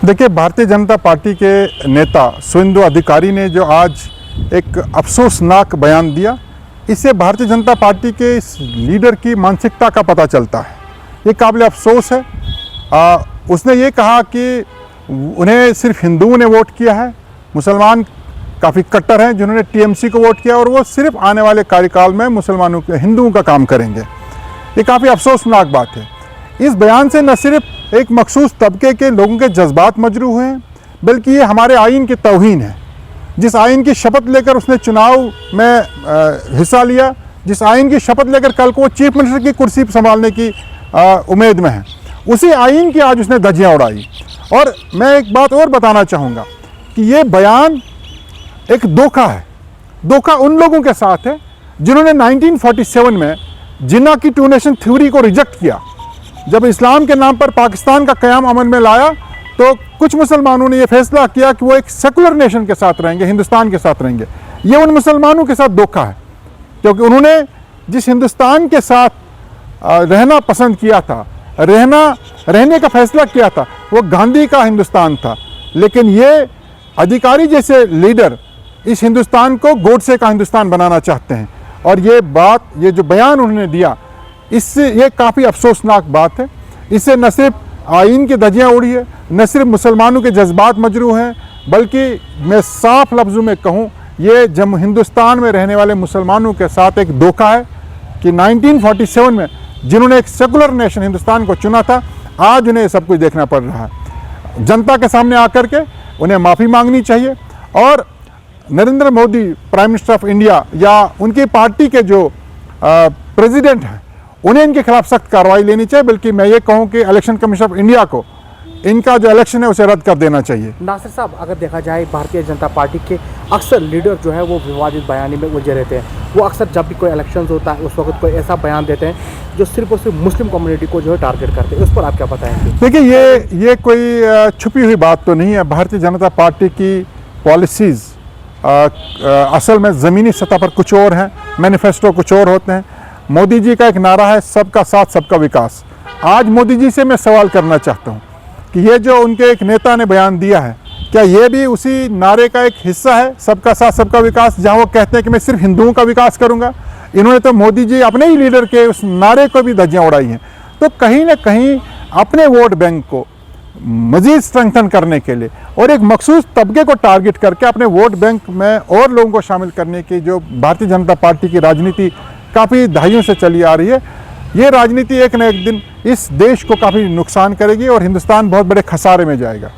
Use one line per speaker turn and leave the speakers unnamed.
देखिए, भारतीय जनता पार्टी के नेता सुवेंदु अधिकारी ने जो आज एक अफसोसनाक बयान दिया, इससे भारतीय जनता पार्टी के इस लीडर की मानसिकता का पता चलता है। ये काबिल अफसोस है। उसने ये कहा कि उन्हें सिर्फ हिंदुओं ने वोट किया है, मुसलमान काफ़ी कट्टर हैं जिन्होंने टीएमसी को वोट किया और वो सिर्फ आने वाले कार्यकाल में मुसलमानों के हिंदुओं का काम करेंगे। ये काफ़ी अफसोसनाक बात है। इस बयान से न सिर्फ एक मखसूस तबके के लोगों के जज्बात मजरू हुए हैं, बल्कि ये हमारे आइन की तौहीन है। जिस आइन की शपथ लेकर उसने चुनाव में हिस्सा लिया, जिस आइन की शपथ लेकर कल को वो चीफ मिनिस्टर की कुर्सी संभालने की उम्मीद में है, उसी आइन की आज उसने धज्जियाँ उड़ाई। और मैं एक बात और बताना चाहूँगा कि ये बयान एक धोखा है। धोखा उन लोगों के साथ है जिन्होंने 1947 में जिन्ना की टू नेशन थ्योरी को रिजेक्ट किया। जब इस्लाम के नाम पर पाकिस्तान का क़याम अमल में लाया तो कुछ मुसलमानों ने यह फैसला किया कि वो एक सेकुलर नेशन के साथ रहेंगे, हिंदुस्तान के साथ रहेंगे। ये उन मुसलमानों के साथ धोखा है, क्योंकि उन्होंने जिस हिंदुस्तान के साथ रहना पसंद किया था, रहने का फैसला किया था, वो गांधी का हिंदुस्तान था। लेकिन ये अधिकारी जैसे लीडर इस हिंदुस्तान को गोडसे का हिंदुस्तान बनाना चाहते हैं। और ये जो बयान उन्होंने दिया, इससे ये काफ़ी अफसोसनाक बात है। इससे न सिर्फ आइन की धज्जियाँ उड़ी है, न सिर्फ मुसलमानों के जज्बात मजरू हैं, बल्कि मैं साफ लफ्ज़ों में कहूँ, ये जब हिंदुस्तान में रहने वाले मुसलमानों के साथ एक धोखा है कि 1947 में जिन्होंने एक सेकुलर नेशन हिंदुस्तान को चुना था, आज उन्हें सब कुछ देखना पड़ रहा है। जनता के सामने आकर के उन्हें माफ़ी मांगनी चाहिए और Narendra Modi prime minister of India या उनकी पार्टी के जो प्रेसिडेंट हैं, उन्हें इनके खिलाफ सख्त कार्रवाई लेनी चाहिए। बल्कि मैं ये कहूँ कि इलेक्शन कमीशन ऑफ इंडिया को इनका जो इलेक्शन है उसे रद्द कर देना चाहिए।
नासिर साहब, अगर देखा जाए भारतीय जनता पार्टी के अक्सर लीडर जो है वो विवादित बयानी में उलझे रहते हैं। वो अक्सर जब भी कोई इलेक्शन होता है उस वक्त कोई ऐसा बयान देते हैं जो सिर्फ और सिर्फ मुस्लिम कम्युनिटी को जो है टारगेट करते हैं। उस पर आप क्या बताएंगे?
देखिए, ये कोई छुपी हुई बात तो नहीं है। भारतीय जनता पार्टी की पॉलिसीज़ असल में ज़मीनी सतह पर कुछ और हैं, मैनिफेस्टो कुछ और होते हैं। मोदी जी का एक नारा है, सबका साथ सबका विकास। आज मोदी जी से मैं सवाल करना चाहता हूँ कि ये जो उनके एक नेता ने बयान दिया है, क्या ये भी उसी नारे का एक हिस्सा है, सबका साथ सबका विकास, जहाँ वो कहते हैं कि मैं सिर्फ हिंदुओं का विकास करूँगा? इन्होंने तो मोदी जी अपने ही लीडर के उस नारे को भी धज्जियाँ उड़ाई हैं। तो कहीं ना कहीं अपने वोट बैंक को मज़ीद स्ट्रेंथन करने के लिए और एक मखसूस तबके को टारगेट करके अपने वोट बैंक में और लोगों को शामिल करने की जो भारतीय जनता पार्टी की राजनीति काफ़ी दहाइयों से चली आ रही है, ये राजनीति एक न एक दिन इस देश को काफ़ी नुकसान करेगी और हिंदुस्तान बहुत बड़े खसारे में जाएगा।